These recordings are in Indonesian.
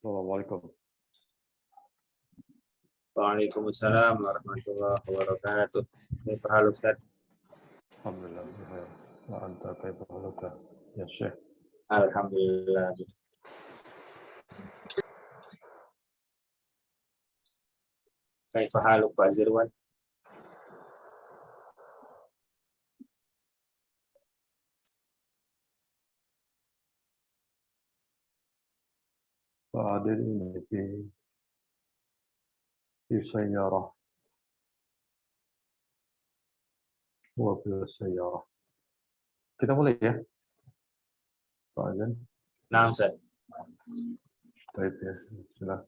Assalamualaikum. Waalaikumsalam warahmatullahi wabarakatuh. Ini Pak Ustaz. Alhamdulillah. Wa anta kaifa haluka ya Syekh? Alhamdulillah. Kaifa haluk Pak Zirwan? Pak Adil ini di sayyarah. Wa bil sayyarah. Kita mulai ya, Pak Adil. Nah, Ustaz. Baik ya. Bismillah.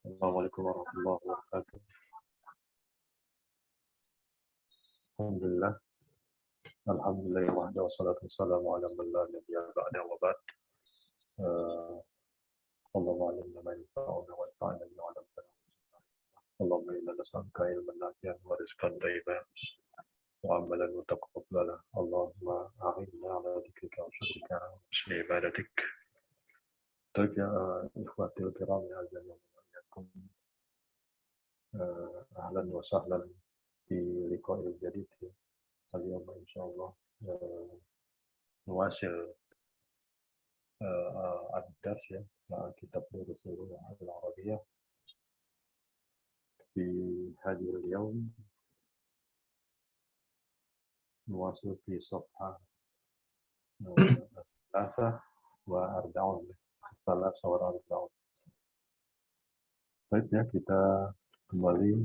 Assalamualaikum warahmatullahi wabarakatuh. Alhamdulillah. Alhamdulillah wahdahu wassalatu wassalamu ala man la nabiyya ba'dahu wa ba'd. Allahumma alimna ma yanfa'una wanfa'na bima 'allamtana. Allahumma inna nas'aluka ilman nafi'an wa rizqan thayyiban wa 'amalan mutaqabbalan. Allahumma a'inna 'ala dhikrika wa syukrika wa husni ibadatik. طيب يا إخواتي الكرام يا أعزائكم أهلا وسهلا في لقاء جديد اليوم إن شاء الله نواصل الدرس مع كتاب دروس اللغة العربية في هذه اليوم نواصل في صفحة 43 Baik ya, kita kembali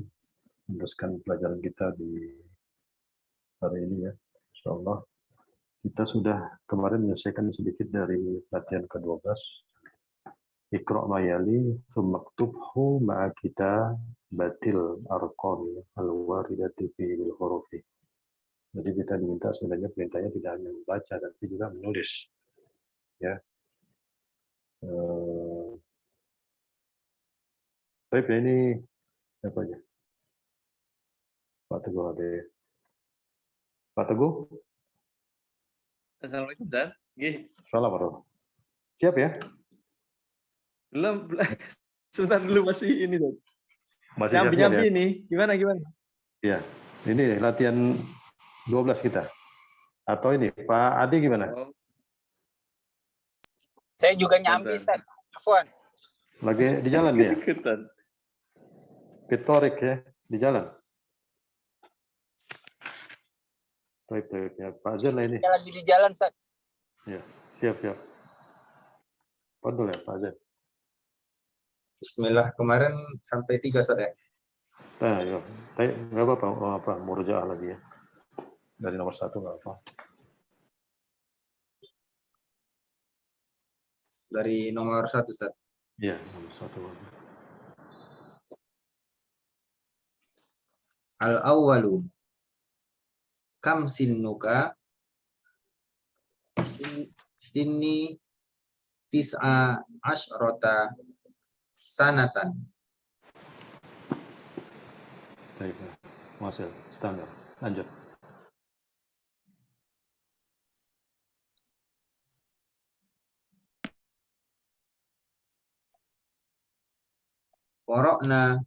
meneruskan pelajaran kita di hari ini ya. Insyaallah kita sudah kemarin menyelesaikan sedikit dari latihan ke-12. Iqra' ma yali tsumma ktubhu ma'a kita batil arqami al-waridati fi al-hurufi. Jadi kita diminta sebenarnya perintahnya tidak hanya membaca tapi juga menulis. Ya. Baik, ini apa aja? Pak Teguh ada. Pak Teguh? Assalamualaikum, Ustaz. Assalamualaikum. Siap ya? Belum, sebentar dulu masih ini, Ustaz. Masih Nyambi-nyambi ya? ini. Gimana? Iya. Ini latihan 12 kita. Atau ini, Pak Adi gimana? Oh. Saya juga nyambi, Ustaz. Afwan. Lagi di jalan ya? Ikutan. Pitorik ya, di jalan. Baik ya, Pak Azan lah ini. Saya lagi di jalan, Ustaz. Ya, siap. Padahal ya, Pak Azan. Bismillah. Kemarin sampai 3 Ustaz ya? Nah, ya. Nggak apa-apa, murojaah lagi ya. Dari nomor 1 nggak apa. Dari nomor 1 Ustaz. Iya, nomor 1. Al-awwalu. Kam sinnuka? Sinni tis'a asyrota sanatan. Baik, Masih standar. Lanjut. Qara'na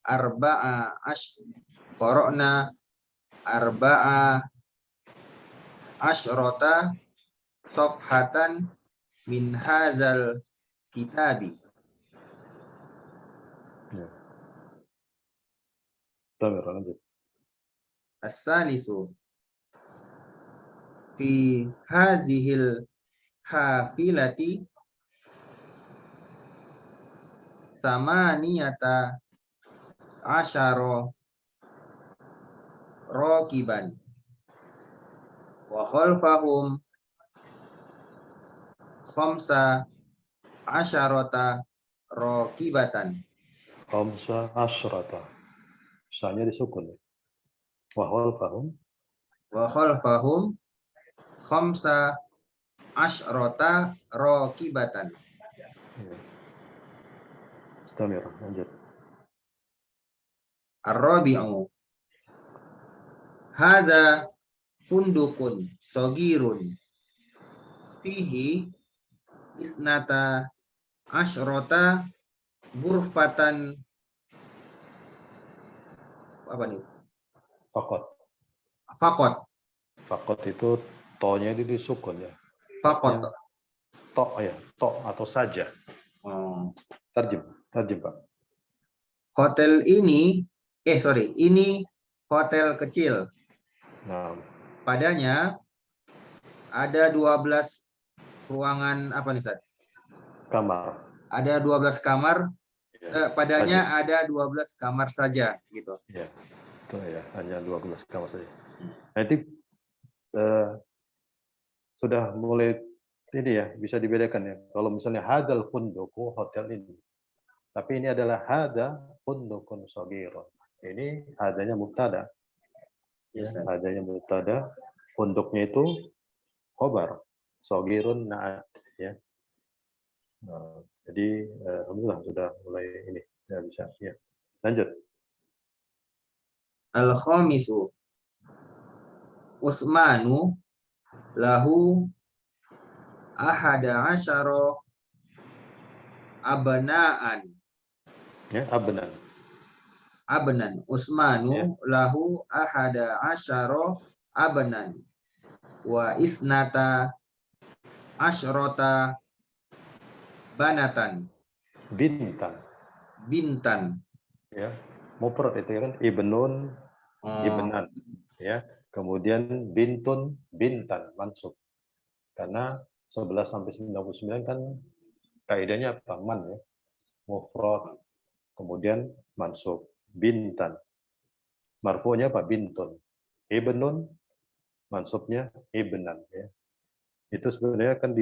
arba'a asyrota safhatan min hadzal kitabi. Ya. Standar, lanjut. As-salisu fi hazihil hafilati samaniyata asyara rakiban wa khalfahum khamsa asyarata rakibatan. Khamsa asyrata. Sanya disukun ya. Wa khalfahum khamsa asyrata rakibatan. Ya. Standar, lanjut. Ar-rabi'u hadza fundukun sagirun fihi isnata asyrota ghurfatan, apa nih? Fakot. Fakot. Fakot itu to-nya itu disukun ya. Fakot. To ya, to atau saja. Oh. Tarjem Pak. Hotel ini, ini hotel kecil. Nah, Padanya ada 12 ruangan, apa nih, Ustaz? kamar. Ada 12 kamar. Ya, Padanya saja. ada 12 kamar saja, gitu. Ya, itu ya, hanya 12 kamar saja. Nanti sudah mulai ini ya, bisa dibedakan ya. Kalau misalnya hadal funduku, hotel ini. Tapi ini adalah hada fundukun shagirun. Ini hadanya mubtada. Ya, hadanya mubtada, funduknya itu khobar. Shagirun na'at ya. Nah, jadi alhamdulillah sudah mulai ini ya, bisa ya. Lanjut. Al-khamisu Utsmanu lahu ahada asyara abnaan. Ya, abnan. Abnan. Utsmanu Ya. lahu ahada asyara abnan. Wa isnata asyrota banatan. Bintan. Ya. Mufrad itu kan ibnun, ibnan. Ya. Kemudian bintun, bintan, mansub. Karena 11 sampai 99 kan kaidahnya apa? Man ya. Mufrad, kemudian mansub. Bintan. Marfu'nya apa? Bintun. Ibnun, mansubnya ibnan ya. Itu sebenarnya kan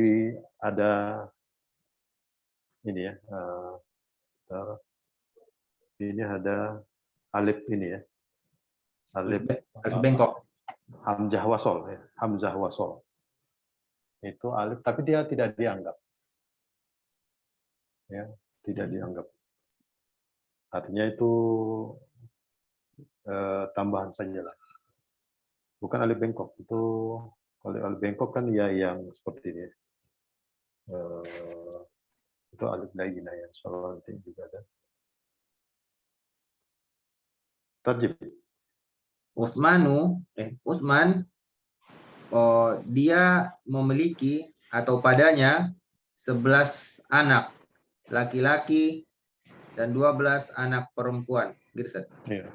ada ini ya. Ini ada alif ini ya. Alif bengkok. Hamzah wasol ya. Hamzah wasol. Itu alif tapi dia tidak dianggap. Ya, tidak dianggap. Artinya itu tambahan saja lah. Bukan alif bengkok. Itu kalau alif bengkok kan ya yang seperti ini. Itu alif lainnya ya. Soalnya nanti juga ada. Tarjib. Utsman dia memiliki atau padanya 11 anak laki-laki dan 12 anak perempuan. Gitu. Iya.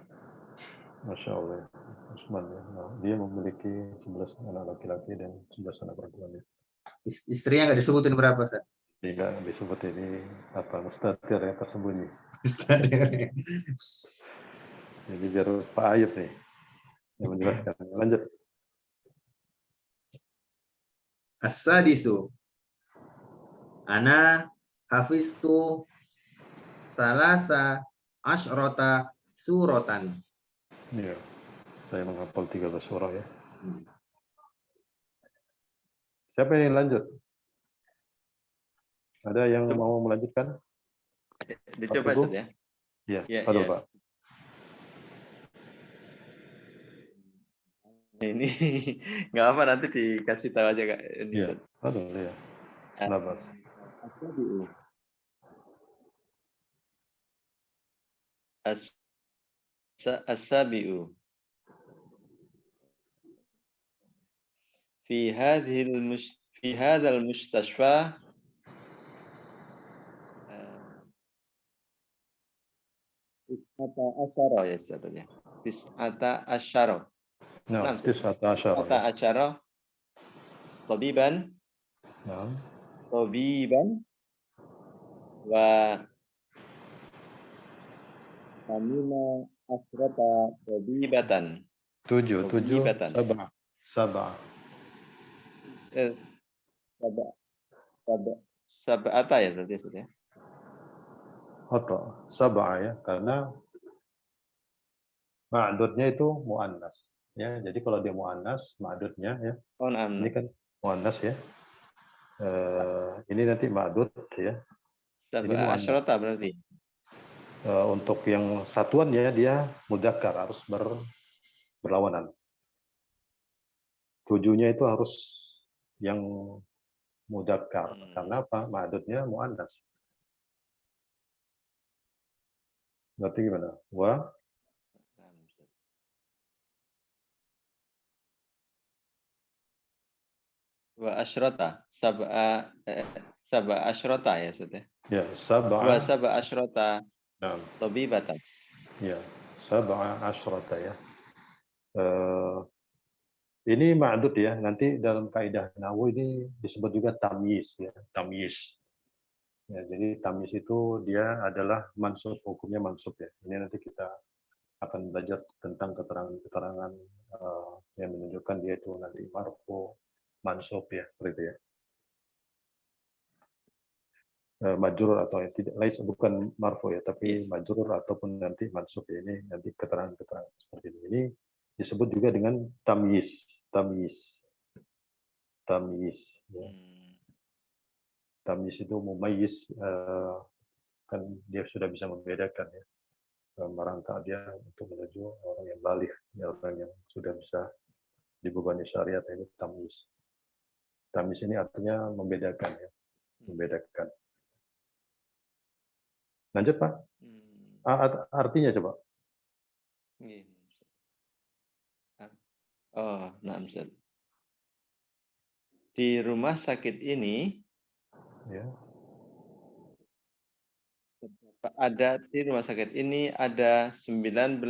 Masya Allah. Utsman ya. Nah, dia memiliki 11 anak laki-laki dan 11 anak perempuan. Ya. Istrinya nggak disebutin berapa, Ustaz? Tidak disebut ini apa mustatir ya, tersembunyi. Jadi biar Pak Ayub nih yang menjelaskan. Lanjut. As-sadisu ana hafiztu salasa asyrota suratan. Iya. Saya menghafal 13 surah ya. Siapa yang lanjut? Ada yang mau melanjutkan? Dicoba Ustaz ya. Iya, Ya, halo ya. Pak. Ini nggak apa, nanti dikasih tahu aja Kak. Iya, halo ya. Kenapa? As-sabi'u fi hadzal mustashfa tis'ata asyara ya Ustaz ya. Tis'ata asyara. Nah, tis'ata asyara. Tis'ata asyara tabiban. Nah. Tabiban wa Amina asrata tabibatan. 7 sabah. Sab'ata ya berarti ya. Atau sabah ya, karena ma'dudnya itu muannas. Ya, jadi kalau dia muannas, ma'dudnya ya. Ini kan muannas ya. Ini nanti ma'dud ya. Sab'a asyrata berarti. Untuk yang satuan ya dia mudzakkar, harus berlawanan. 7-nya itu harus yang mudzakkar. Karena apa? Ma'dudnya muannas. Berarti gimana? Wa asyrota sab'a asyrota ya sudah. Ya, Wa sab'a. sab'a asyrota Nah, tabibatan. ya, sab'a asyrata ya. Ini ma'dud ya. Nanti dalam kaidah nahwu ini disebut juga tamyiz ya, tamyiz. Ya, jadi tamyiz itu dia adalah mansub, hukumnya mansub ya. Ini nanti kita akan belajar tentang keterangan-keterangan yang menunjukkan dia itu nanti marfu, mansub ya, seperti ya. Majrur atau yang tidak, lain bukan marfu ya, tapi majrur ataupun nanti mansub ya. Ini nanti keterangan-keterangan seperti ini. Ini disebut juga dengan tamyiz, tamyiz, tamyiz. Ya. Tamyiz itu mumayyiz, kan dia sudah bisa membedakan ya, merangkak dia untuk menuju orang yang baligh, orang yang sudah bisa dibebani syariat, ini tamyiz. Tamyiz ini artinya membedakan ya, membedakan. Lanjut Pak. Artinya coba. Oh, nah, di rumah sakit ini Ya. Di rumah sakit ini ada 19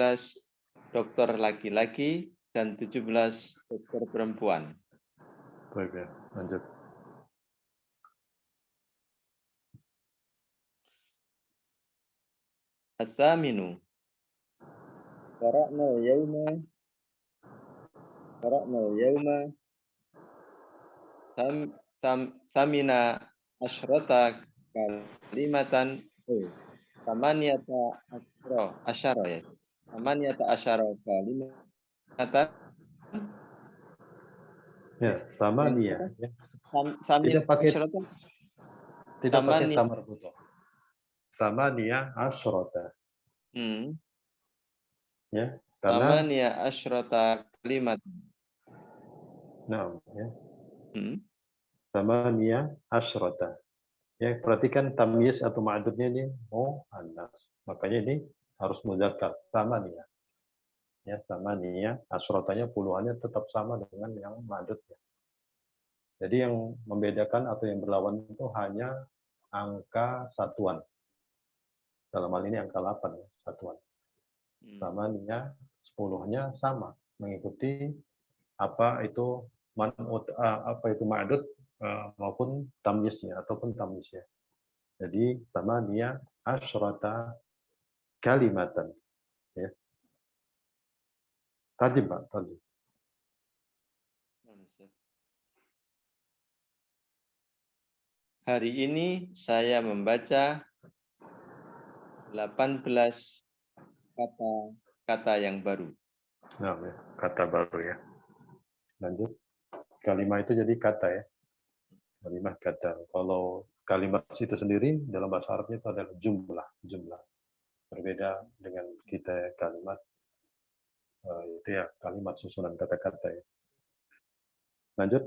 dokter laki-laki dan 17 dokter perempuan. Baik ya, lanjut. As-saminu. Qara'na yauma samina asyrata kalimatan samaniyata asyara ya. Samaniyata asyara kalimatan. Ya, samaniyah ya. Tidak pakai tamar butuh. Samaniyah asyrata. Ya, karena samaniyah asyrata kalimat. Nah, ya. Samaniyah asyrata. Ya, perhatikan tamyiz atau ma'dudnya ini muannas. Makanya ini harus mudzakkar, samaniyah. Ya, samaniyah, asratanya puluhannya tetap sama dengan yang ma'dudnya. Jadi yang membedakan atau yang berlawan itu hanya angka satuan. Dalam hal ini angka 8 ya, satuan. Samaniyah 10-nya sama, mengikuti apa itu ma'dud maupun tamyiznya ataupun tamyiznya. Jadi samaniyah asyrata kalimatan. Ya. Tadi Pak, tadi. Hari ini saya membaca 18 kata yang baru. Nah, ya, kata baru ya. Lanjut. Kalimat itu jadi kata ya. Kalimat kata. Kalau kalimat itu sendiri dalam bahasa Arabnya itu adalah jumlah. Berbeda dengan kita ya, kalimat itu ya kalimat susunan kata-kata ya. Lanjut.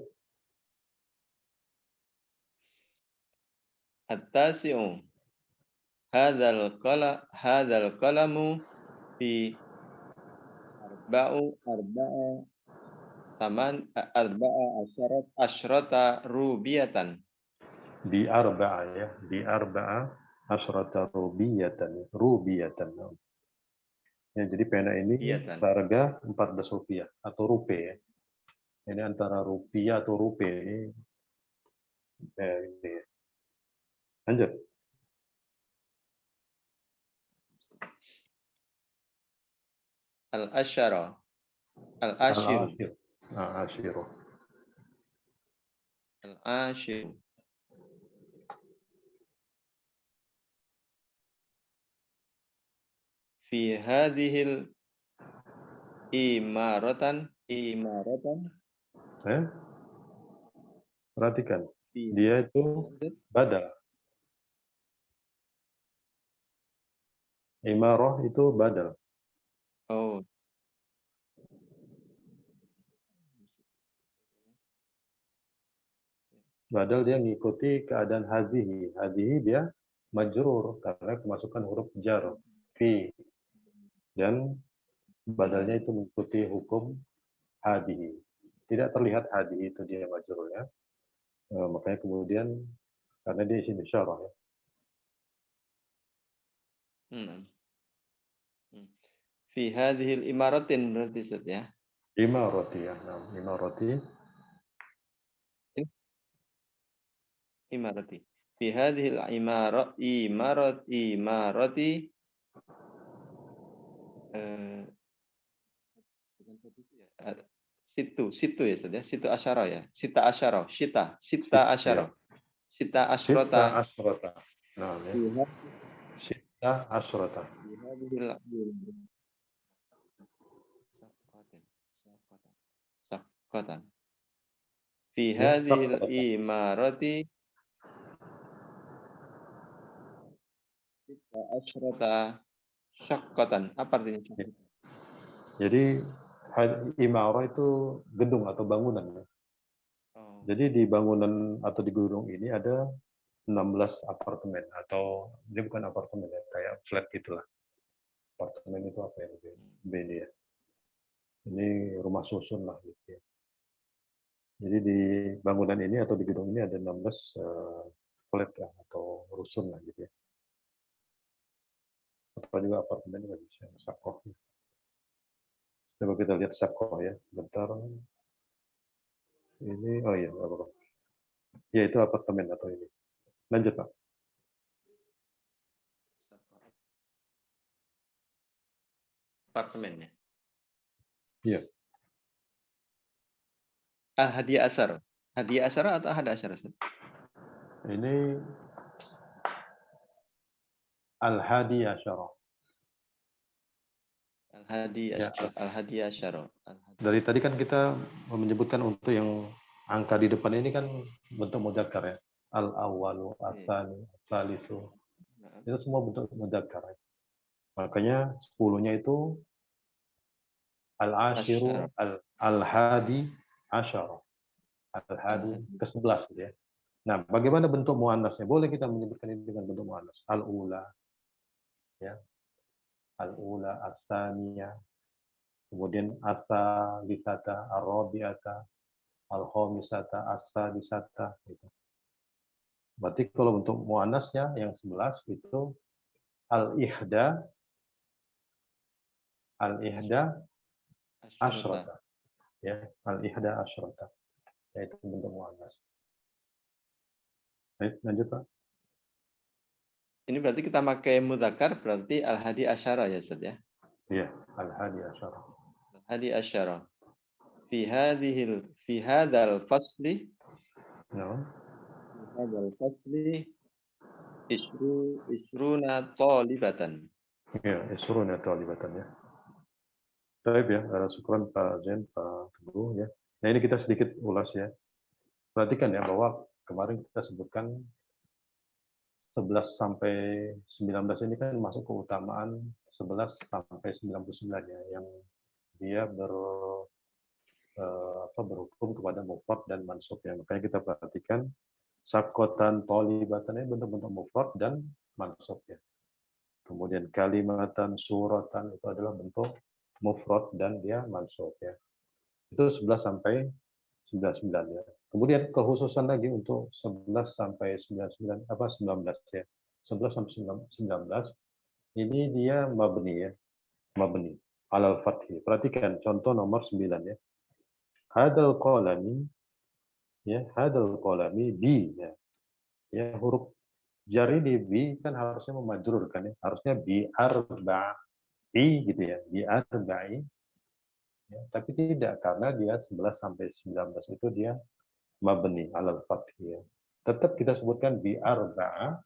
At-tasi'u. Hadzal qalamu fi asyrata rubiyatan. Di arba'a ya. Di arba'a asyrata rubiyatan. Ya, jadi pena ini seharga 14 rupiah atau rupiah ya. Ini antara rupiah atau rupiah ini. Ini. Lanjut. Al-ashiru. Al-ashiru. Fi hadhil imaratan. Perhatikan. Dia itu badal. Imarah itu badal. Oh. Padahal dia ngikuti keadaan hadhihi. Hadhihi dia majrur karena kemasukan huruf jar fi, dan badalnya itu mengikuti hukum hadhihi. Tidak terlihat hadhihi itu dia majrurnya. Makanya kemudian karena dia isim isyarah ya. Fi hadhil imaratin berarti Ustaz ya. Imarati ya. Nah, imarati. Imarati. Fi hadhil imarati situ ya Ustaz ya. Situ asyara ya. Sita asyara, sita asyara. Sita Sita asyrota. asyrata. Nah, ya. Sita asyrata. Saqqatan. Fi Ya, hadhil saqqata. imarati sita asyrota syaqqatan. Apa artinya? Jadi imarah itu gedung atau bangunan. Ya. Oh. Jadi di bangunan atau di gedung ini ada 16 apartemen, atau dia bukan apartemen ya, kayak flat gitulah. Apartemen itu apa ya? Ini ya. Ini rumah susun lah gitu ya. Jadi di bangunan ini atau di gedung ini ada 16 flat lah, atau rusun lah gitu ya. Atau juga apartemen juga bisa, sakoh. Coba kita lihat sakoh ya, sebentar. Ini, oh iya, apa? Ya itu apartemen atau ini. Lanjut Pak. Apartemennya. Iya. Hadiah asar. Hadiah asar atau hada asar? Ini Al-Hadi Asyara. Al-Hadi Asyara. Dari tadi kan kita menyebutkan untuk yang angka di depan ini kan bentuk mudzakkar ya. Al-awwalu, ats-tsani, ats-tsalisu. Itu semua bentuk mudzakkar. Ya. Makanya 10-nya itu al-ashiru, al-hadi asyara. Al-hadi ke-11 gitu ya. Nah, bagaimana bentuk muannasnya? Boleh kita menyebutkan ini dengan bentuk muannas. Al-ula, ya. Al-ula, ats-tsaniyah, kemudian ats-tsalisata, ar-rabi'ata, al-khamisata, as-sadisata gitu. Berarti kalau bentuk muannasnya yang 11 itu al-ihda asyrata. Ya, al-ihda asyrata. Yaitu bentuk muannas. Baik, lanjut Pak. Ini berarti kita pakai mudzakkar berarti al-hadi asyara ya Ustaz ya. Iya, al-hadi asyara. Al-hadi asyara. Fi hadzal fasli. No. Fi hadzal fasli isruna talibatan. Ya, isruna talibatan ya. Baik ya, syukran Pak Zain, Pak Teguh ya. Nah, ini kita sedikit ulas ya. Perhatikan ya bahwa kemarin kita sebutkan 11 sampai 19 ini kan masuk keutamaan 11 sampai 99 ya, yang dia berhukum kepada mufrad dan mansub ya. Makanya kita perhatikan sakotan, tolibatan ini bentuk-bentuk mufrad dan mansub ya. Kemudian kalimatan, suratan itu adalah bentuk mufrad dan dia mansub ya. Itu 11 sampai 99 ya. Kemudian kekhususan lagi untuk 11 sampai 19 ya. 11 sampai 19 ini dia mabni ya. Mabni alal fathi. Perhatikan contoh nomor 9 ya. Hadal qalami ya, hadal qalami bi ya. Ya, huruf jar ini bi kan harusnya memajrur kan ya. Harusnya bi arba'i gitu ya. Bi arba'i. Ya, tapi tidak karena dia 11 sampai 19 itu dia mabni alal fathi ya. Tetap kita sebutkan bi arba'a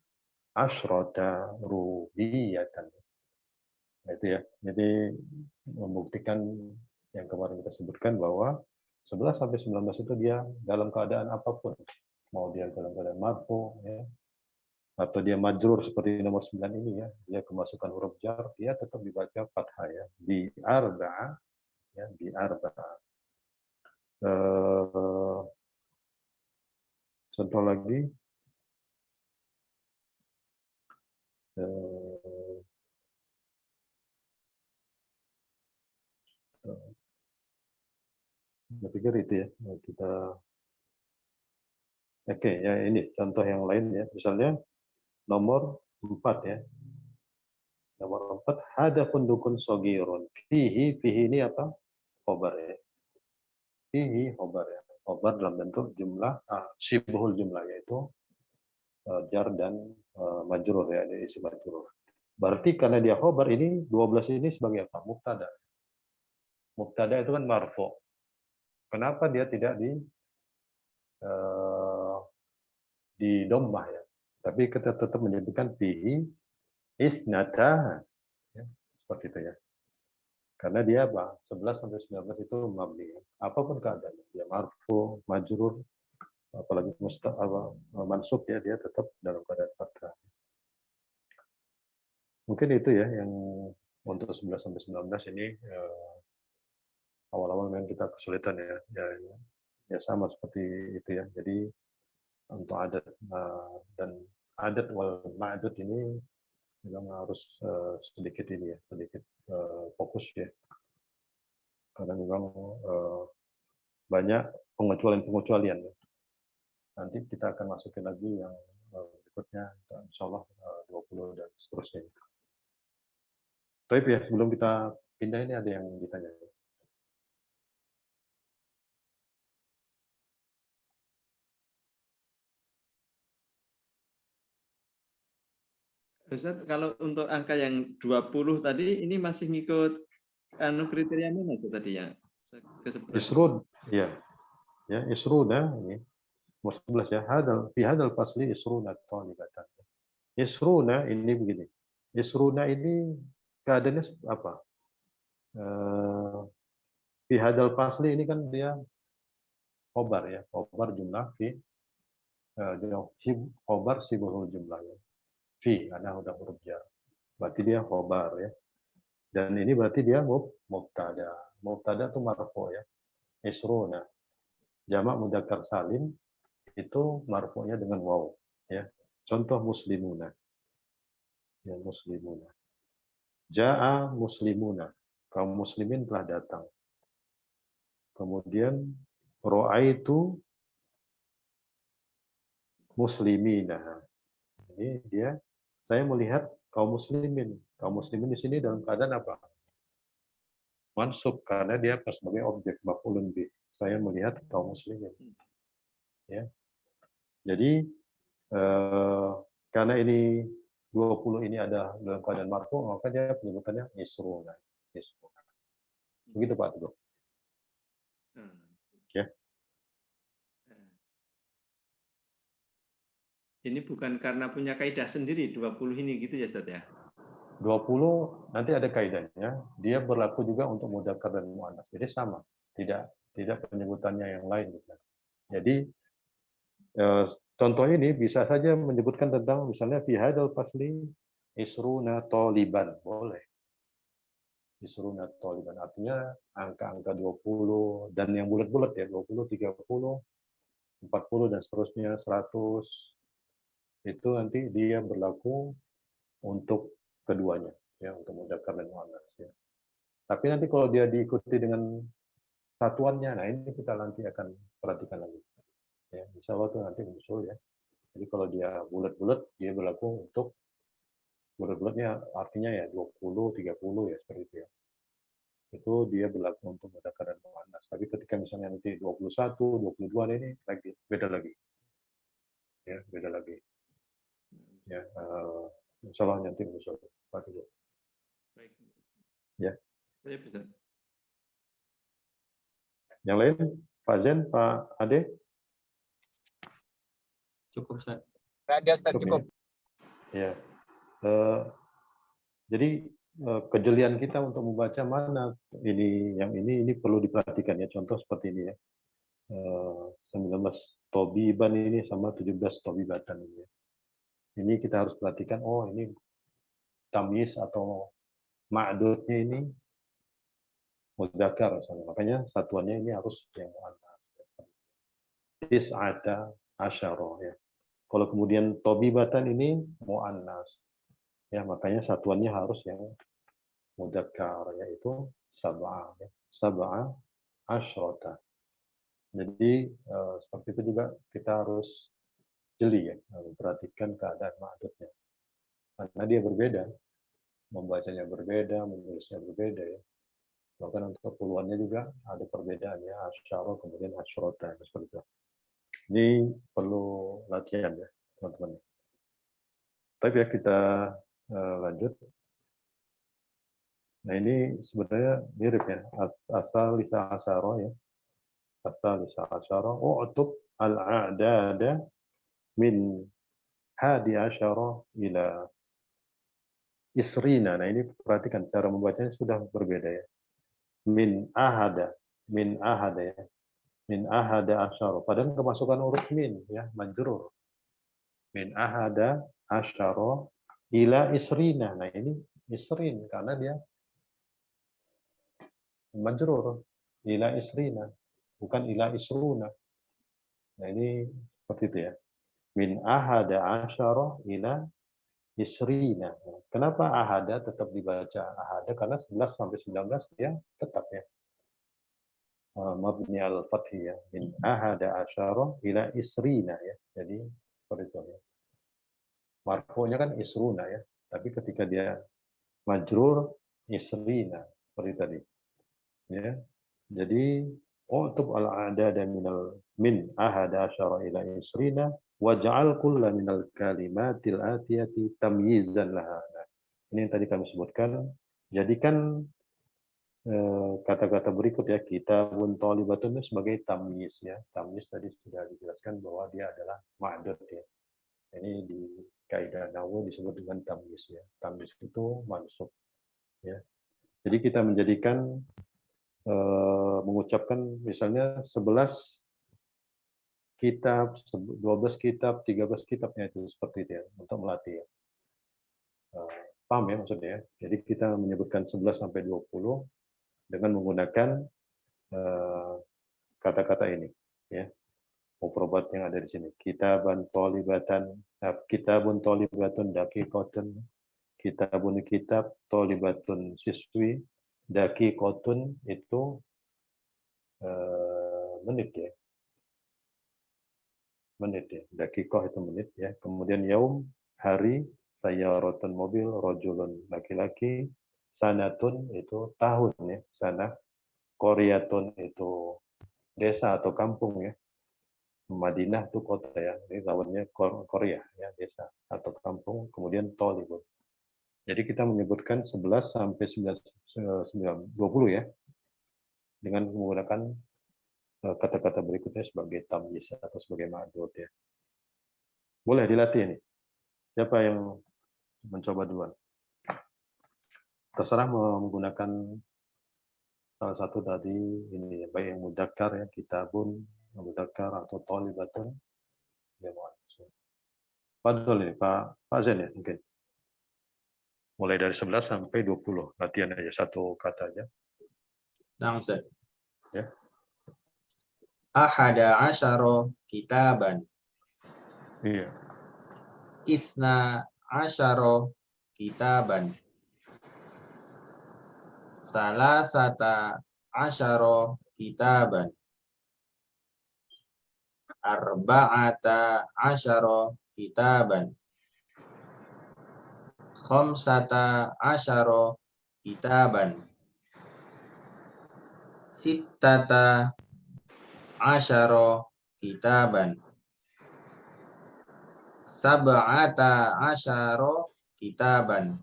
asyrata rubiyatan. Nah, itu ya. Jadi membuktikan yang kemarin kita sebutkan bahwa 11 sampai 19 itu dia dalam keadaan apapun. Mau dia dalam keadaan marfu ya, atau dia majrur seperti nomor 9 ini ya, dia kemasukan huruf jar, dia tetap dibaca fathah ya. Bi arba'a ya, bi arba'a. Contoh lagi, eh, saya pikir itu ya, kita oke ya, ini contoh yang lain ya, misalnya nomor 4 ya. Nomor 4, hadapun dukun sogirun. Fihi ini apa? Khobar ya. Fihi khobar ya. Khobar dalam bentuk jumlah, syibhul jumlah, yaitu jar dan majrur ya, ada isi majrur. Berarti karena dia khobar, ini 12 ini sebagai apa? Mubtada. Mubtada itu kan marfu. Kenapa dia tidak di dhammah ya? Tapi kita tetap menyebutkan fihi isnata, ya, seperti itu ya. Karena dia 11 sampai 19 itu mabni. Apapun keadaannya, dia marfu, majrur, apalagi mansub ya, dia tetap dalam keadaan fathah. Mungkin itu ya yang untuk 11 sampai 19 ini awal-awal memang kita kesulitan ya. Ya sama seperti itu ya. Jadi untuk adat dan adat wal ma'dud ini memang harus sedikit ini ya, sedikit fokus ya. Karena memang banyak pengecualian-pengecualian. Nanti kita akan masukin lagi yang berikutnya, insya Allah 20 dan seterusnya. Tapi ya, sebelum kita pindah ini ada yang ditanya. Ustaz, kalau untuk angka yang 20 tadi, ini masih ngikut kriteria mana itu tadi ya? Isrud, ya. Ya, isruda ini nomor 11 ya. Fi hadal fasli isruna talibatan. Isruna ini begini. Isruna ini keadaannya apa? Fi hadal fasli ini kan dia khobar ya. Khobar jumlah fi khobar sibhul jumlah ya. Fi ada huruf jar. Berarti dia khobar ya. Dan ini berarti dia mubtada. Mubtada itu marfu ya. Isruna. Jamak mudzakkar salim itu marfu'nya dengan waw ya. Contoh muslimuna. Ya, muslimuna. Ja'a muslimuna. Kaum muslimin telah datang. Kemudian ra'aitu muslimina. Ini dia, saya melihat kaum muslimin. Kaum muslimin di sini dalam keadaan apa? Mansub, karena dia sebagai objek maf'ulun bih. Saya melihat kaum muslimin. Ya. Jadi karena ini 20 ini ada dalam keadaan marfu, maka dia penyebutannya isruna. Begitu Pak Teguh. Ya. Ini bukan karena punya kaidah sendiri 20 ini gitu ya Ustaz ya. 20 nanti ada kaidahnya, dia berlaku juga untuk mudzakkar dan muannas. Jadi sama, tidak penyebutannya yang lain. Jadi contoh ini bisa saja menyebutkan tentang misalnya fi hadzal fasli isruna taliban, boleh. Isruna taliban artinya angka-angka 20 dan yang bulat-bulat ya, 20, 30, 40 dan seterusnya 100. Itu nanti dia berlaku untuk keduanya ya, untuk mudzakkar dan muannas ya. Tapi nanti kalau dia diikuti dengan satuannya, nah ini kita nanti akan perhatikan lagi. Ya, insya Allah itu nanti muncul ya. Jadi kalau dia bulat-bulat, dia berlaku untuk bulat-bulatnya artinya ya 20, 30 ya seperti itu ya. Itu dia berlaku untuk mudzakkar dan muannas. Tapi ketika misalnya nanti 21, 22 ini lagi beda lagi. Ya, beda lagi. Ya, insya Allah nanti muncul. Baik. Ya. Yang lain, Pak Zen, Pak Ade? Cukup, Ustaz. Ada Ustaz, cukup. Ya. Jadi kejelian kita untuk membaca mana ini, yang ini perlu diperhatikan ya. Contoh seperti ini ya. 19 tobiban ini sama 17 tobibatan ini ya. Ini kita harus perhatikan, oh ini tamyiz atau ma'dudnya ini mudzakkar misalnya. Makanya satuannya ini harus yang muannas. Tis'ata asyara ya. Kalau kemudian tobibatan ini muannas. Ya, makanya satuannya harus yang mudzakkar yaitu sab'a ya. Sab'a asyrata. Jadi seperti itu juga kita harus jeli ya, perhatikan keadaan ma'dudnya. Karena dia berbeda, membacanya berbeda, menulisnya berbeda ya. Bahkan untuk puluhannya juga ada perbedaannya, asyara kemudian asyrota seperti itu. Ini perlu latihan ya, teman-teman. Tapi ya kita lanjut. Nah ini sebenarnya mirip ya, asal lisa asyara ya. Asal lisa asyara, u'tub al-a'dada min hadi asyara ila isrina. Nah ini perhatikan cara membacanya sudah berbeda ya. Min ahada ya. Min ahada asyara. Padahal kemasukan urut min ya, majrur. Min ahada asyara ila isrina. Nah ini isrin karena dia majrur. Ila isrina. Bukan ila isruna. Nah ini seperti itu ya. Min ahada asyara ila isrina. Kenapa ahada tetap dibaca ahada? Karena 11 sampai 19 dia tetap ya. Mabni al-fathi ya. Min ahada asyara ila isrina ya. Jadi seperti itu ya. Marfu'nya kan isruna ya. Tapi ketika dia majrur isrina seperti tadi. Ya. Jadi untuk al-a'dada min ahada asyara ila isrina waj'al kulla minal kalimatil atiyati tamyizan laha. Ini yang tadi kami sebutkan. Jadikan kata-kata berikut ya, kitabun thalibatun sebagai tamyiz ya. Tamyiz tadi sudah dijelaskan bahwa dia adalah ma'dud ya. Ini di kaidah nahwu disebut dengan tamyiz ya. Tamyiz itu mansub ya. Jadi kita menjadikan mengucapkan misalnya 11 kitab, 12 kitab, 13 kitabnya itu seperti itu ya, untuk melatih ya. Paham ya maksudnya ya? Jadi kita menyebutkan 11 sampai 20 dengan menggunakan kata-kata ini ya. Mufradat yang ada di sini. Kitabun thalibatun daqiqatun. Kitabun kitab, thalibatun siswi, daqiqatun itu menit ya. Menit ya. Daqiqah itu menit ya. Kemudian yaum hari, sayyaratun mobil, rajulun laki-laki, sanatun itu tahun ya, sanah. Qaryatun itu desa atau kampung ya. Madinah itu kota ya. Ini lawannya Korea ya, desa atau kampung. Kemudian tolibun. Jadi kita menyebutkan 11 sampai 20 ya. Dengan menggunakan kata-kata berikutnya sebagai tamyiz atau sebagai ma'dud ya. Boleh dilatih ini. Siapa yang mencoba duluan? Terserah menggunakan salah satu tadi ini baik yang mudzakkar ya, kitabun mudzakkar atau thalibatun ya muannas. Fadhol ini Pak Zen ya mungkin. Mulai dari 11 sampai 20 latihan aja satu kata aja. Nah, Ustaz. Ya. Ahada asyara kitaban. Iya. Isna asyara kitaban. Salasata asyara kitaban. Arba'ata asyara kitaban. Khamsata asyara kitaban. Sittata asyara kitaban. Sab'ata asyara kitaban.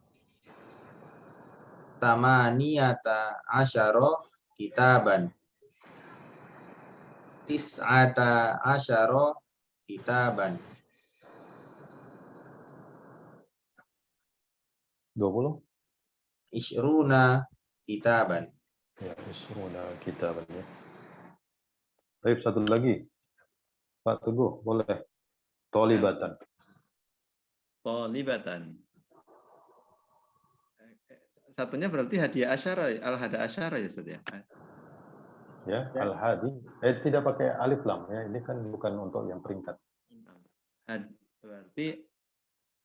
Tamaniyata asyara kitaban. Tis'ata asyara kitaban. 20? Isyruna kitaban. Ya, isruna kitaban ya. Baik, satu lagi. Pak Teguh, boleh. Tolibatan. Tolibatan. Satunya berarti hadiah asyara, al-hada asyara ya Ustaz ya. Ya, al-hadi. Tidak pakai alif lam ya. Ini kan bukan untuk yang peringkat. Berarti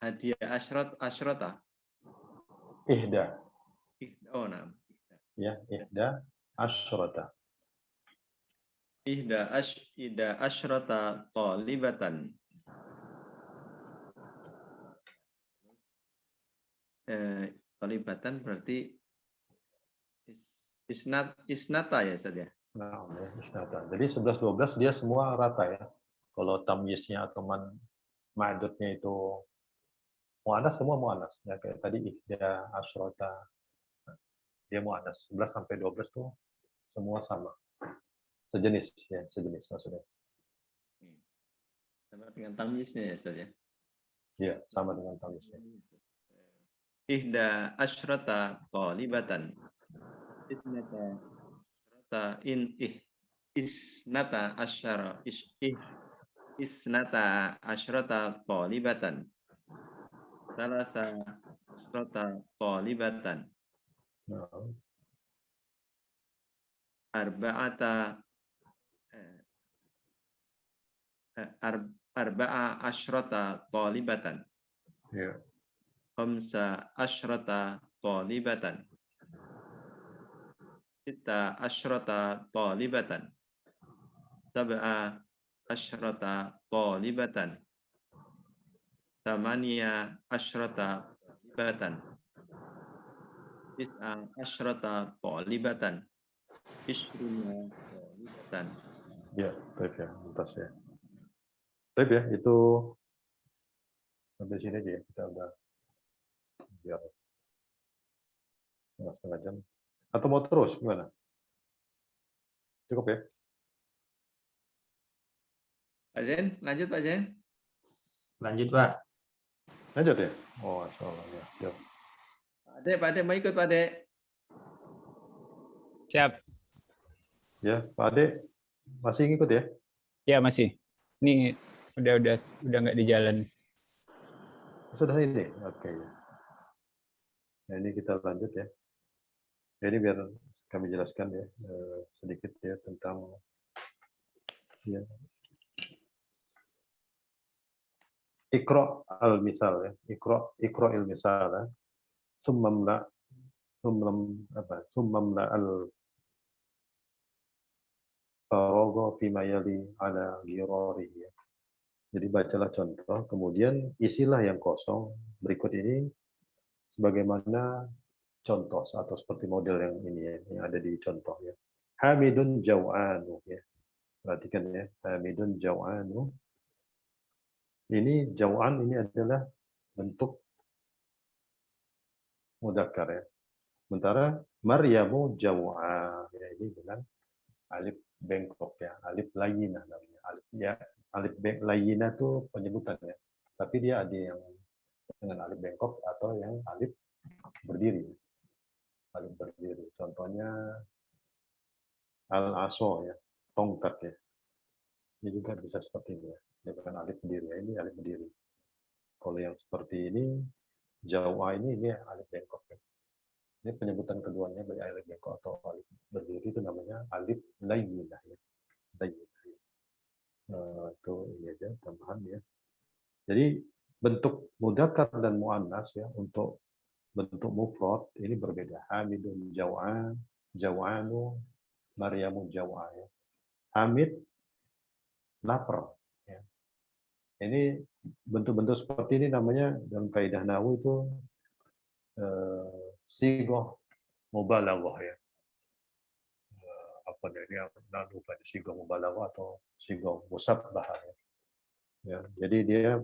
hadiah asyrota. Ihda. Oh, nah. Ya, ihda asyrota. Ihda asyrota talibatan. Talibatan berarti isnata ya Ustaz ya? Nah, ya, isnata. Jadi 11-12 dia semua rata ya. Kalau tamyiznya atau ma'dudnya itu mu'annas, semua mu'annas. Ya, kayak tadi ihda asyrota. Dia mu'annas. 11 sampai 12 tuh semua sama. Sejenis ya, sejenis maksudnya. Sama dengan tamyiznya ya Ustaz ya? Iya, sama dengan tamyiznya. Ihda asyrota talibatan. Isnata asyara isnata asyrota talibatan. Salasa asyrota talibatan. Nah, Arba'a asyrota talibatan. ya. Khamsa asyrota talibatan. Sita asyrota talibatan. Sab'a asyrota talibatan. Tamaniya asyrota talibatan. Tis'a asyrota talibatan. Ishruna talibatan. Ya, baik ya, lintas ya. Baik ya, itu sampai sini aja ya. Kita udah biar setengah jam. Atau mau terus gimana? Cukup ya? Pak Zain, lanjut Pak Zain. Lanjut, Pak. Lanjut ya? Oh, Masya Allah. Ya, siap. Pak Ade mau ikut Pak Ade. Siap. Ya, Pak Ade masih ngikut ya? Ya masih. Ini udah nggak di jalan. Sudah ini? Oke. Nah, ini kita lanjut ya. Ini biar kami jelaskan ya sedikit ya tentang ya, Iqra al-misal ya. Iqra il-misal ya. Summamla al-faragha fima yali ala ghirari ya. Jadi bacalah contoh, kemudian isilah yang kosong berikut ini sebagaimana contoh atau seperti model yang ini ya, yang ada di contoh ya. Hamidun jaw'anu ya. Perhatikan ya, Hamidun jaw'anu. Ini jaw'an ini adalah bentuk mudzakkar ya. Sementara Maryamu jaw'a ya, ini dengan alif bengkok ya, alif layyinah namanya. Alif ya, layyinah itu penyebutan ya. Tapi dia ada yang dengan alif bengkok atau yang alif berdiri. Alif berdiri. Contohnya al-aso ya, tongkat ya. Ini juga bisa seperti ini ya. Dia bukan alif berdiri ya, ini alif berdiri. Kalau yang seperti ini, Jawa ini alif bengkok ya. Ini penyebutan keduanya bagi alif bengkok atau alif berdiri itu namanya alif layyinah ya. Layyinah. Itu ini aja tambahan ya. Jadi bentuk mudzakkar dan muannas ya untuk bentuk mufrad ini berbeda. Hamidun jaw'an, jaw'anu, Maryamu jaw'a ya. Hamid lapar ya. Ini bentuk-bentuk seperti ini namanya dalam kaidah nahwu itu sigoh mubalaghah ya. Apa dia lupa sigoh mubalaghah atau sigoh musabbah ya. Ya, jadi dia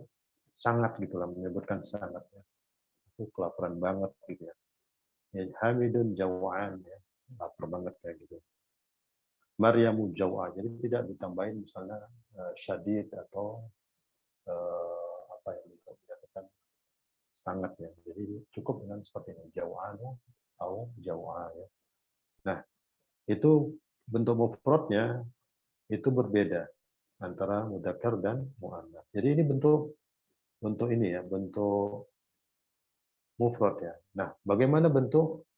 sangat gitulah menyebutkan sangat ya. Itu kelaparan banget gitu ya. Ya Hamidun jaw'an ya. Lapar banget kayak gitu. Maryamu jaw'a. Jadi tidak ditambahin misalnya syadid atau apa yang dikatakan sangat ya. Jadi cukup dengan seperti ini jaw'anu atau jaw'a ya. Nah, itu bentuk mufradnya itu berbeda antara mudzakkar dan muannats. Jadi ini bentuk ini ya, bentuk mufrad ya. Nah, bagaimana bentuk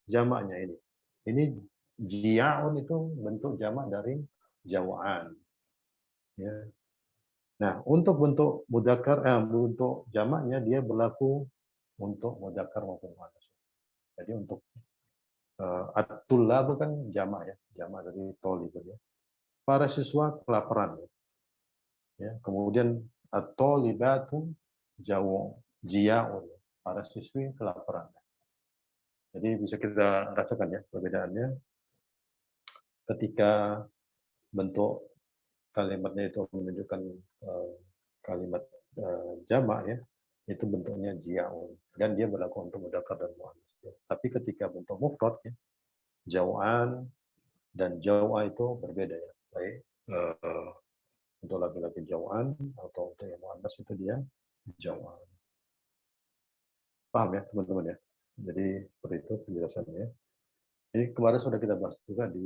jamaknya ini? Ini jia'un itu bentuk jamak dari jawa'an. Ya. Nah, untuk bentuk mudzakkar, untuk jamaknya dia berlaku untuk mudzakkar maupun muannats. Jadi untuk at-tullab kan jamak ya, jamak dari thalib ya. Para siswa kelaparan ya. Ya, kemudian at-thalibatu jia'un, para siswi kelaparan. Jadi bisa kita rasakan ya perbedaannya ketika bentuk kalimatnya itu menunjukkan kalimat jamak ya, itu bentuknya jia'un dan dia berlaku untuk mudzakkar dan muannats. Tapi ketika bentuk mufrad ya, jau'an dan jau'a itu berbeda ya. Baik untuk laki-laki jau'an atau untuk yang muannats itu dia jau'an. Paham ya teman-teman ya? Jadi seperti itu penjelasannya. Ini kemarin sudah kita bahas juga di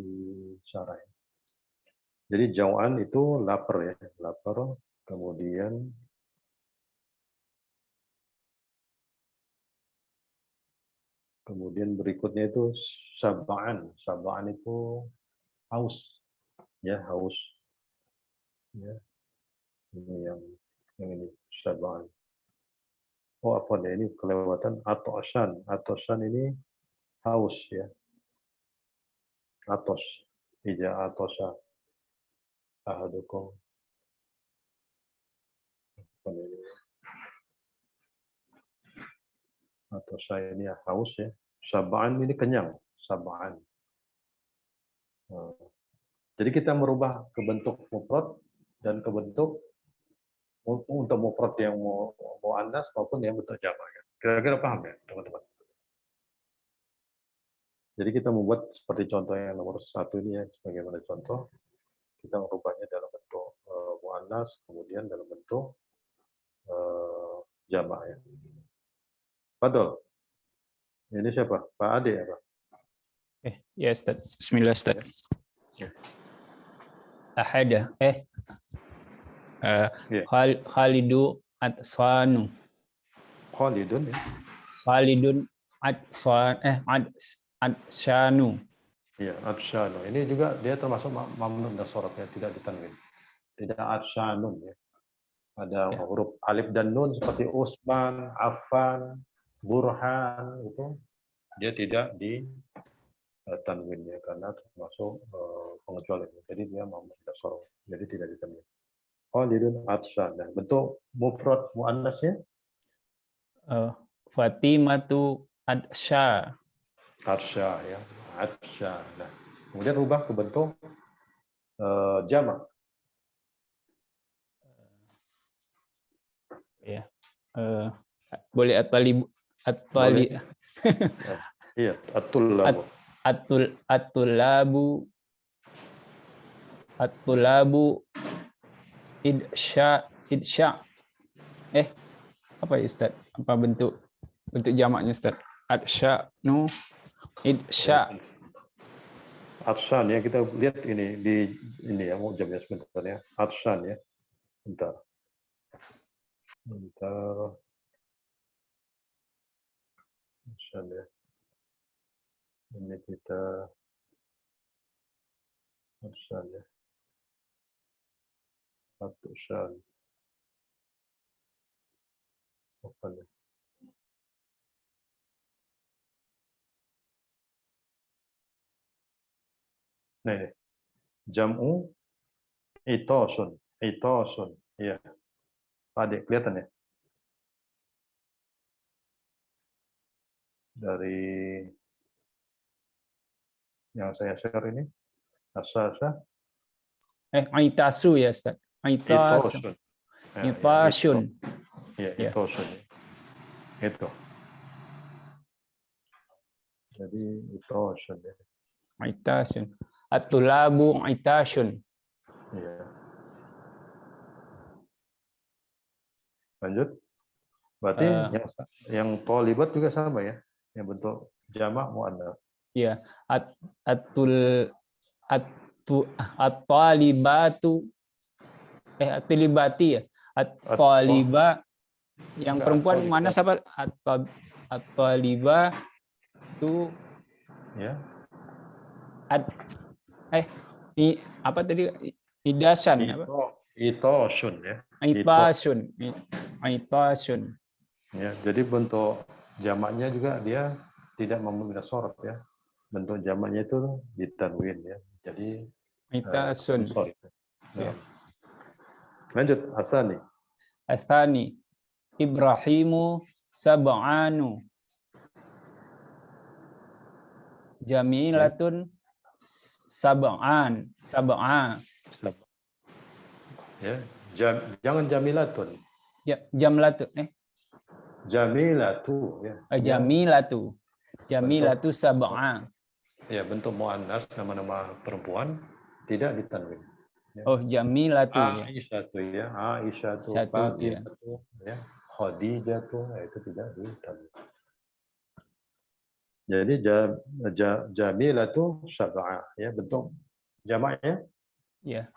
syarah. Jadi jau'an itu lapar ya, lapar. Kemudian berikutnya itu syaba'an. Syaba'an itu haus. Ya, haus. Ya. Ini yang ini syaba'an. Oh, apa nih ini kelewatan atoshan. Atoshan ini haus ya. Atos. Ija atosha. Ahadukum. Apa ini? Atosha ini haus ya. Syaba'an ini kenyang. Syaba'an. Jadi kita merubah ke bentuk mufrad dan ke bentuk untuk mufrad yang muannas maupun yang bentuk jamak. Kira-kira paham ya, teman-teman? Jadi kita membuat seperti contoh yang nomor 1 ini ya, sebagaimana contoh, kita merubahnya dalam bentuk muannas, kemudian dalam bentuk jamak ya. Fadol. Ini siapa? Pak Ade ya, Pak? Ya Ustaz. Bismillah Ustaz. Ya. Ahada. Ya. Khalidu Atsanu. Khalidun ya. Khalidun Atsanu. Iya, Atshanu. Ini juga dia termasuk mamnun dan sorotnya, tidak ditanwin. Tidak Atshanun ya. Ada huruf alif dan nun seperti Usman, Affan, Burhan itu dia tidak di tanwinnya karena termasuk pengecualian. Jadi dia mamnun dan sorot. Jadi tidak ditanwin. Khalidun Atshan. Nah, bentuk mufrad muannasnya Fatimatu Atsha. Atsha ya. Atsha. Nah, kemudian rubah ke bentuk jamak. Ya. Boleh at-talib Iya, at-tullabu. At-tulabu idsya. Apa ya Ustaz? Apa bentuk jamaknya Ustaz? Atsya'nu idsya. Atshan ya, kita lihat ini di ini ya, mau jamnya sebentar ya. Atshan ya. Bentar. Atshan ya. Ini kita Atshan ya. Atshan. Apa nih? Nah, ini. Jam'u itosun. Itosun. Iya. Adik, kelihatan ya? Dari yang saya share ini. Asa. Aitasu ya Ustaz. Itosun. Itasun. Ya, itosun. Itu. Jadi itosun ya. Aitasun. At-tulabu aitasun. Iya. Lanjut. Berarti yang tolibat juga sama ya, yang bentuk jamak muannats. Iya. At-talibatu at-talibati ya. At-taliba yang perempuan mana siapa? At-taliba itu ya. Apa tadi? Idasan apa? itosun ya. Aitasun. Aitasun. Ya, jadi bentuk jamaknya juga dia tidak memenuhi syarat ya. Bentuk jamaknya itu ditanwin ya. Jadi Aitasun. sorry. Ya. Lanjut, asani. Asani. Ibrahimu sab'anu. Jamilatun sab'an. Sab'an. Ya, jangan jamilatun. Jamlatu. Jamilatu ya. Jamilatu. Jamilatu sab'an. Ya, bentuk muannas nama-nama perempuan tidak ditanwin. Ya. Oh, Jamilatu ya. Aisyatu ya, Aisyatu, Satu, Fatimatu ya, Khadijatu ya, itu tidak ditanwin. Jadi jamilatu sab'ah ya, bentuk jamaknya. Ya.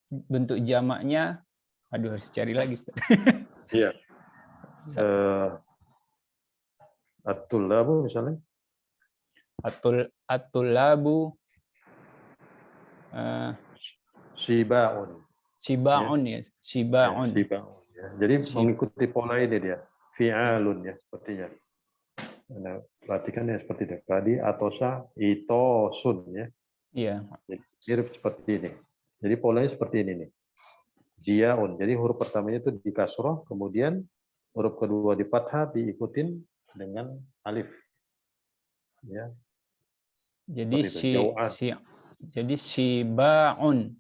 Bentuk jamaknya, aduh harus cari lagi. Iya. At-tullabu misalnya. At-tullabu Shibaun. Shibaun ya. Shibaun. Ya, shibaun ya. Jadi mengikuti pola ini dia. Fi'alun ya sepertinya. Nah, perhatikan ya seperti itu. Tadi atosa itosun ya. Iya. Jadi, mirip seperti ini. Jadi polanya seperti ini nih. Jiaun. Jadi huruf pertamanya itu di kasroh, kemudian huruf kedua di fathah diikutin dengan alif. Ya. Jadi Jau'an. jadi Shibaun.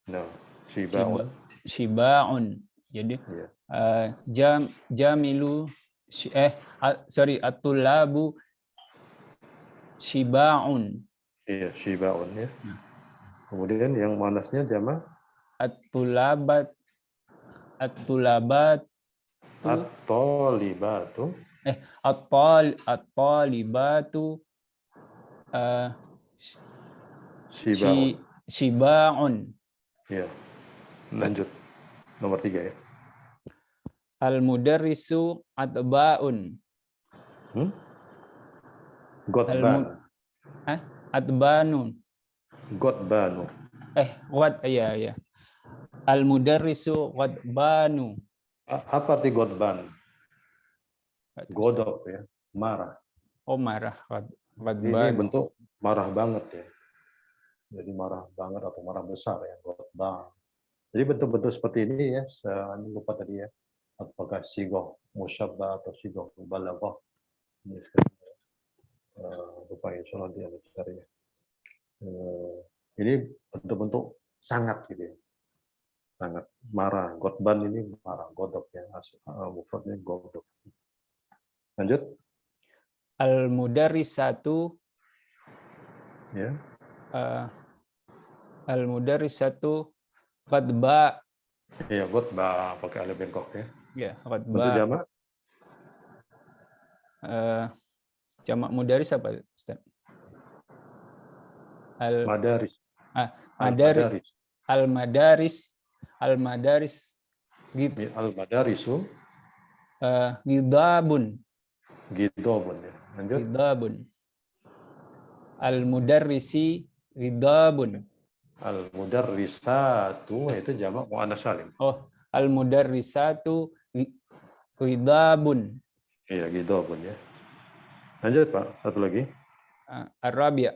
No, Shibaun. Shibaun. Jadi Ya. Jamilu At-tullabu Shibaun. Iya, Shibaun ya. Kemudian yang manasnya jamak At-tullabat At-tullabatu at-talibatu. At-talibatu Shibaun. Shibaun. Ya. Lanjut. Nomor 3 ya. Al-mudarrisu atba'un. Gotban. Atbanun. Gotbanu. Iya. Al-mudarrisu gotbanu. Apa arti gotban? Godok ya, marah. Oh, marah. Ini bentuk marah banget ya. Jadi marah banget atau marah besar ya, gotban. Jadi bentuk-bentuk seperti ini ya, saya lupa tadi ya. Apakah sigoh musyabbah atau sigoh mubalaghah. Ini lupa insya Allah dia cari ya. Ini bentuk-bentuk sangat gitu ya. Sangat marah. Gotban ini marah, godok ya. Mufradnya godok. Lanjut. Al-mudarrisatu Ya. Al-mudarrisatu qadba. Iya, gotba pakai alif bengkok ya. Ya, Bentuk qadba. jamak. Jamak mudaris apa, Ustaz? Madaris. Madaris. Al-madaris gitu. Al-madarisu. Gidabun. Gidobun ya. Lanjut. Gidabun. Al-mudarrisi gidabun. Al-mudarrisatu itu jamak muannas salim. Oh, al-mudarrisatu gidabun. Iya, gidobun ya. Lanjut Pak, satu lagi. Ar-rabi'.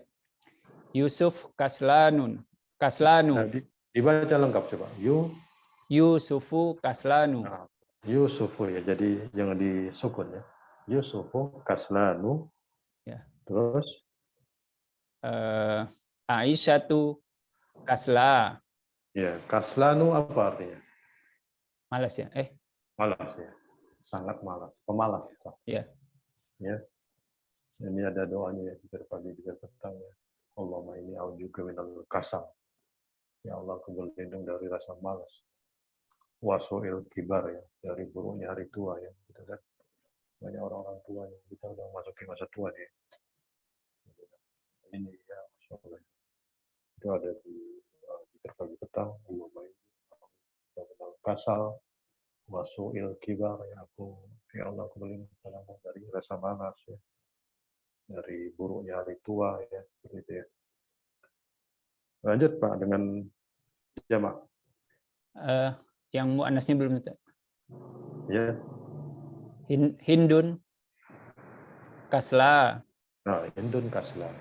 Yusuf Kaslanu. Nah, dibaca lengkap coba. Yusufu Kaslanu. Nah, Yusufu ya, jadi jangan disukun ya. Yusufu Kaslanu. Ya. Terus Aisyatu Kasla. ya, Kaslanu apa artinya? Malas ya? Malas ya. Sangat malas. Pemalas. Ya. Ya. Ini ada doanya ya, tiga pagi tiga petang ya. Allahumma inni a'udzubika minal kasal. Ya Allah, aku berlindung dari rasa malas. Wasu'il kibar ya, dari buruknya hari tua ya. Kita kan banyak orang-orang tua yang kita udah masuki masa tua ya. Ini ya, Masya Allah. Itu ada di tiga pagi petang. Allahumma inni a'udzubika minal kasal. Wasu'il kibar ya, ya Allah, aku berlindung dari rasa malas ya. Dari buruknya hari tua ya, seperti itu ya. Lanjut Pak dengan Jamak. Yang muannasnya belum Ustaz. Ya. Hindun, kasla. Nah, Hindun kasla.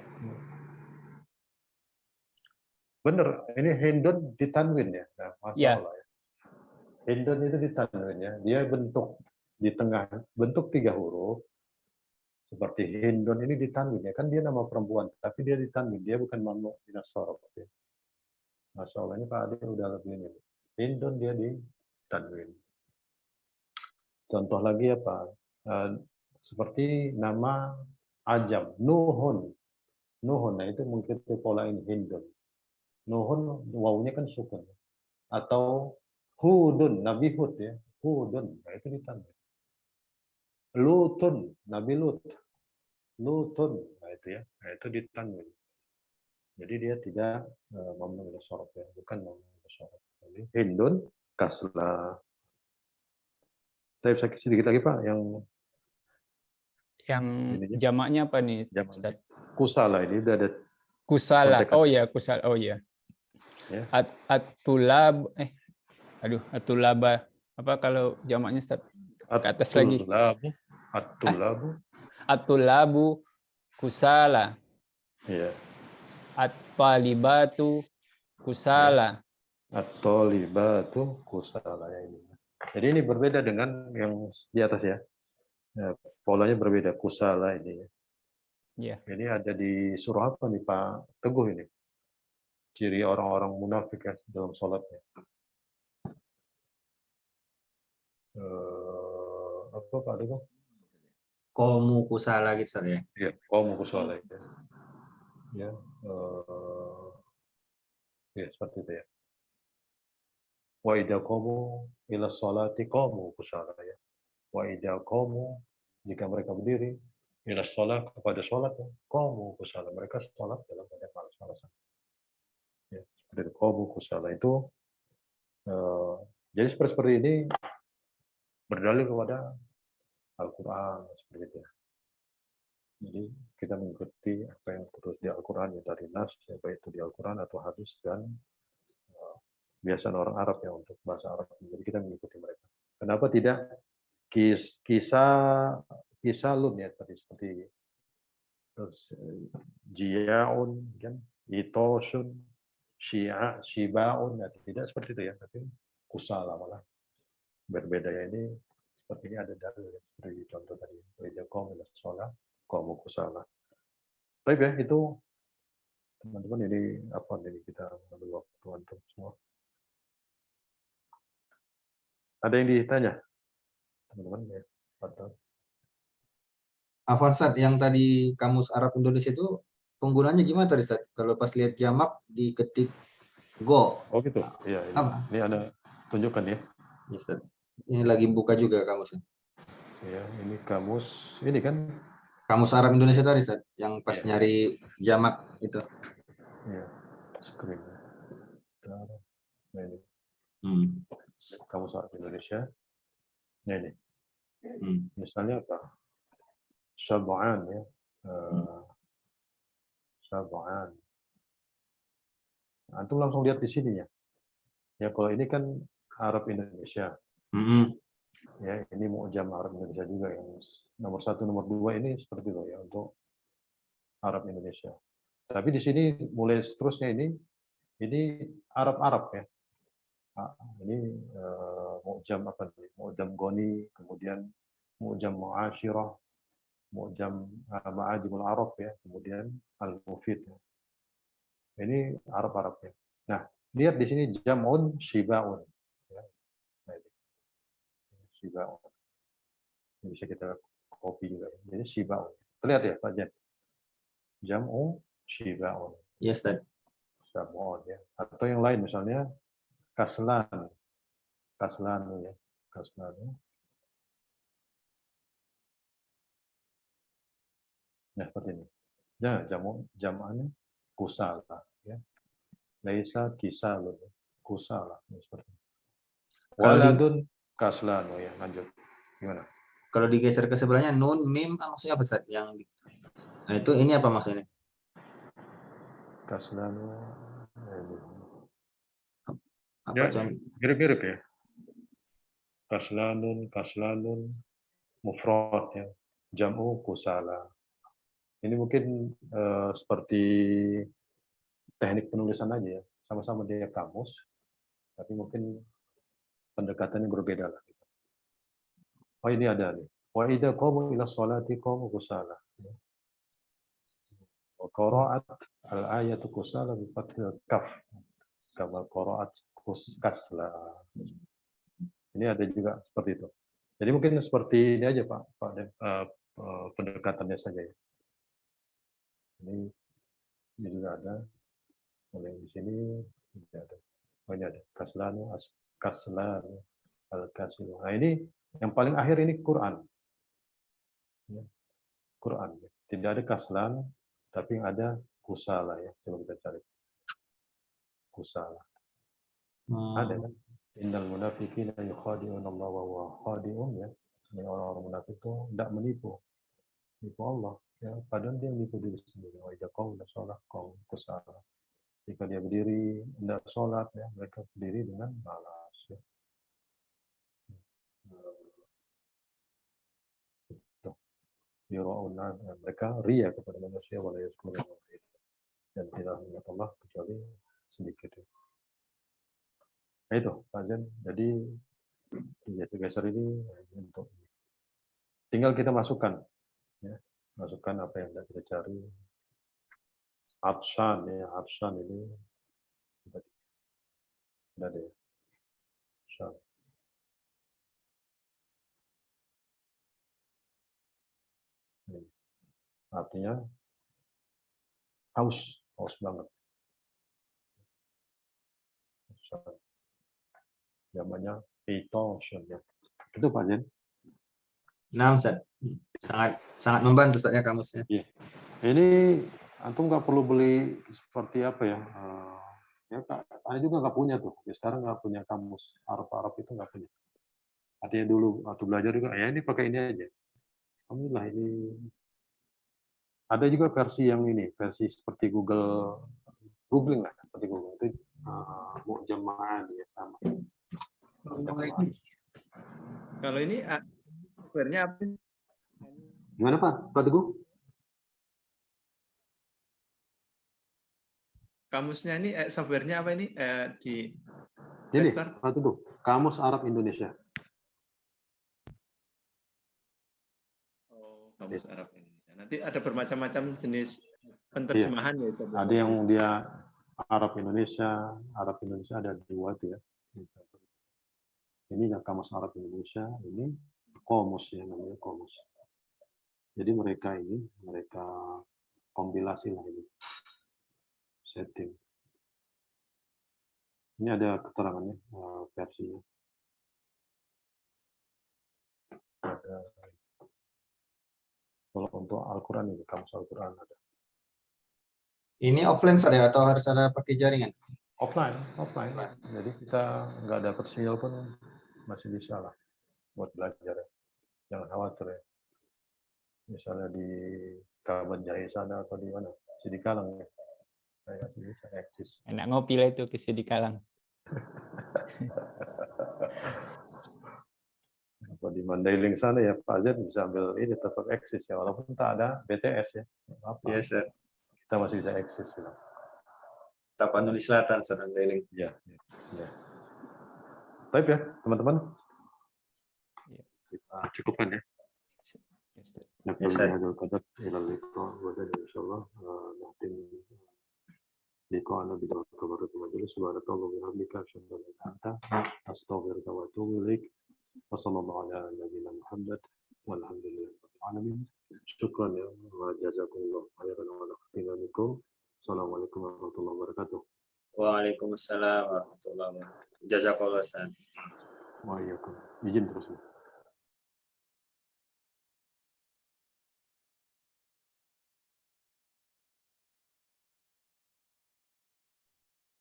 Bener, ini Hindun ditanwin ya. Nah, Masya Ya. Allah ya. Hindun itu ditanwin ya. Dia bentuk di tengah, bentuk 3 huruf. Seperti Hindun ini ditanwin ya. Kan dia nama perempuan, tapi dia ditanwin. Dia bukan mamnu minas shorof. Ya. Masya Allah, ini Pak Ade udah lebih ini. Hindun dia ditanwin. Contoh lagi apa? Seperti nama Ajam, Nuhun. Nuhun, nah itu mungkin pola ini Hindun. Nuhun, wawunya kan sukun. Atau Hudun, Nabi Hud ya. Hudun, nah itu ditanwin. Lutun, Nabi Lut. Lutun, nah itu ya. Nah itu ditanwin. Jadi dia tidak mamnu minas shorof ya, bukan mamnu minas shorof. Jadi Hindun, kasla. Saya sedikit lagi Pak, yang ininya. Jamaknya apa nih, Jamak. Ustaz? Kusala ini udah ada Kusala. kontekan. Oh ya, kusala. Oh ya. Ya. Atulab atulaba. Apa kalau jamaknya Ustaz? Ke atas lagi. Atulabu. Atulabu kusala. Iya. At-talibatu kusala. At-talibatu kusala ya ini. Jadi ini berbeda dengan yang di atas ya. Ya, polanya berbeda, kusala ini. Ya. Ini ada di surah apa nih Pak Teguh ini? Ciri orang-orang munafik ya dalam sholatnya. Apa Pak Teguh? Komu kusala gitu Ustaz ya. Iya, kaum kusala itu. Ya, ya seperti itu ya. Wa idza qamu ila sholati qamu kusala ya. Wa idza qamu, jika mereka berdiri ila sholat, kepada sholat ya, qamu kusala, mereka sholat dalam keadaan malas-malasan. Ya, seperti itu, qamu kusala itu jadi seperti ini berdalil kepada Al-Qur'an seperti itu ya. Jadi kita mengikuti apa yang tertulis di Al-Qur'an ya, dari nas ya, baik itu di Al-Qur'an atau hadis dan biasa orang Arab ya untuk bahasa Arab. Jadi kita mengikuti mereka. Kenapa tidak kisah lun ya tadi seperti terus jiaun kan, itosun, shibaun ya, tidak seperti itu ya, tapi kusala malah berbeda ya. Ini seperti ini ada dalil ya, seperti contoh tadi idza qamil shalah qamu kusala. Baik ya, itu teman-teman, ini apa ini kita mengambil waktu untuk semua. Ada yang ditanya teman-teman ya? Atau Afwan Ustaz, yang tadi kamus Arab Indonesia itu penggunanya gimana tadi Ustaz? Kalau pas lihat jamak diketik go. oh gitu. Iya, ini ada tunjukkan ya. Ya, Ustaz. Ini lagi buka juga kamusnya. Ya, ini kamus ini kan Kamus Arab Indonesia tadi Ustaz, yang pas nyari jamak itu. ya, screen. Nah, ini kamus Arab Indonesia. Nah, ini. Misalnya apa? Sab'an ya. Sab'an. Antum langsung lihat di sini ya. Ya, kalau ini kan Arab Indonesia. Ya, ini mu'jam Arab Indonesia juga yang nomor 1, nomor 2 ini seperti itu ya untuk Arab Indonesia. Tapi di sini mulai seterusnya ini Arab ya. Ini mu'jam apa nih? Mu'jam Goni, kemudian mu'jam Mu'asyirah, mu'jam Ma'ajimul Arab ya, kemudian Al-Mufid. Ya. Ini Arab ya. Nah, lihat di sini jam'un shibaun. Ya. Nah, ini. Shibaun. Ini bisa kita copy juga. Jadi shibaun. Terlihat ya Pak Jen? Jam'u shibaun. Yes, Ustaz. Shibaun ya. Atau yang lain misalnya kaslan ya, kaslan. Nah, seperti ini. Ya, jam'annya kusala ya. Laisa kisalun, kusala seperti ini. Waladun kaslan ya, lanjut. Gimana? Kalau digeser ke sebelahnya nun mim maksudnya apa Ustaz? Yang nah, itu ini apa maksudnya? Kaslan Apa Ya, contoh? mirip-mirip ya. Kaslanun, mufrad ya. Jam'u kusala. Ini mungkin seperti teknik penulisan aja ya. Sama-sama dia kamus, tapi mungkin pendekatannya berbeda lah. Oh ini ada nih. Wa idza qamu ila sholati qamu kusala. Wa qara'at al-ayatu kusala bi fathil kaf. Kama qara'at kasla. Ini ada juga seperti itu. Jadi mungkin seperti ini aja Pak pendekatannya saja ya. Ini juga ada. Mulai di sini tidak ada. Oh ini ada. Kaslanu, kaslanu, al-kaslu. Nah ini yang paling akhir ini Quran. Ya. Quran. Tidak ada kaslan, tapi ada kusala ya. Coba kita cari. Kusala. Ada kan? Innal munafiqina yukhadi'una Allah wa huwa khadi'un ya. Orang-orang munafik itu tidak menipu. Menipu Allah. Ya, padahal dia menipu diri sendiri. Wa idza qawla sholat qaum kusala. Jika dia berdiri tidak sholat ya, mereka berdiri dengan malas. Ya. Yura'una, mereka ria kepada manusia wala yazkuruna dan tidak ingat Allah kecuali sedikit. Nah itu, Pak Zen. Jadi geser ini untuk tinggal kita masukkan, ya, masukkan apa yang kita cari. Absan ya, absan ini ada ya. Absan. Artinya haus banget. Namanya pitotion ya. Itu Pak Zen. Nah, Ustaz. Sangat membantu Ustaznya kamusnya. Iya. Ini antum nggak perlu beli seperti apa ya? Ya saya juga nggak punya tuh. Ya, sekarang nggak punya kamus Arab itu nggak punya. Artinya dulu waktu belajar juga ya ini pakai ini aja. Alhamdulillah ini ada juga versi yang ini, versi seperti Googling lah, seperti Google itu mau jemaah dia sama. Kalau ini software-nya apa? Gimana Pak? Pak Teguh? Kamusnya ini software-nya apa ini di Ini Tester? Pak Teguh, Kamus Arab Indonesia. Oh, kamus Arab Indonesia. Nanti ada bermacam-macam jenis penerjemahan ya. Ada yang dia Arab Indonesia ada 2 tuh ya. Ini yang Kamus Arab Indonesia, ini Qomus ya namanya Qomus. Jadi mereka kompilasi lah ini. Setting. Ini ada keterangannya, versinya. Ada. Kalau untuk Al-Quran ini, Kamus Al-Quran ada. Ini offline saja atau harus ada pakai jaringan? Offline. Jadi kita nggak dapat sinyal pun masih bisa lah buat belajar. Jangan khawatir ya. Misalnya di Kaban Jahe sana atau di mana? Sidikalang ya. Saya masih bisa eksis. Enak ngopi lah itu ke Sidikalang. Atau di Mandailing sana ya Pak Zen bisa ambil ini tetap eksis ya walaupun tak ada BTS ya. Apa? Yes, sir. Kita masih bisa eksis. Ya. Tapanuli Selatan, Ustaz Mandailing. Ya. Baik ya teman-teman. Ya. Kita cukupkan ya. Yes, sir. Insyaallah nanti liqa'ana bid'ah kabarat majelis subhanallahi wa bihamdika asyhadu an la ilaha illa anta astaghfiruka wa atubu ilaik. Wassallallahu ala nabiyyina Muhammad walhamdulillahirabbil alamin. Syukran ya wa jazakumullahu khairan wa lakum. Assalamualaikum warahmatullahi wabarakatuh. Waalaikumsalam warahmatullahi wabarakatuh. Jazakallah, Ustaz. Waalaikumsalam. Izin terus.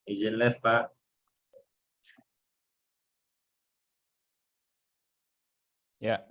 Izin live, Pak. Ya.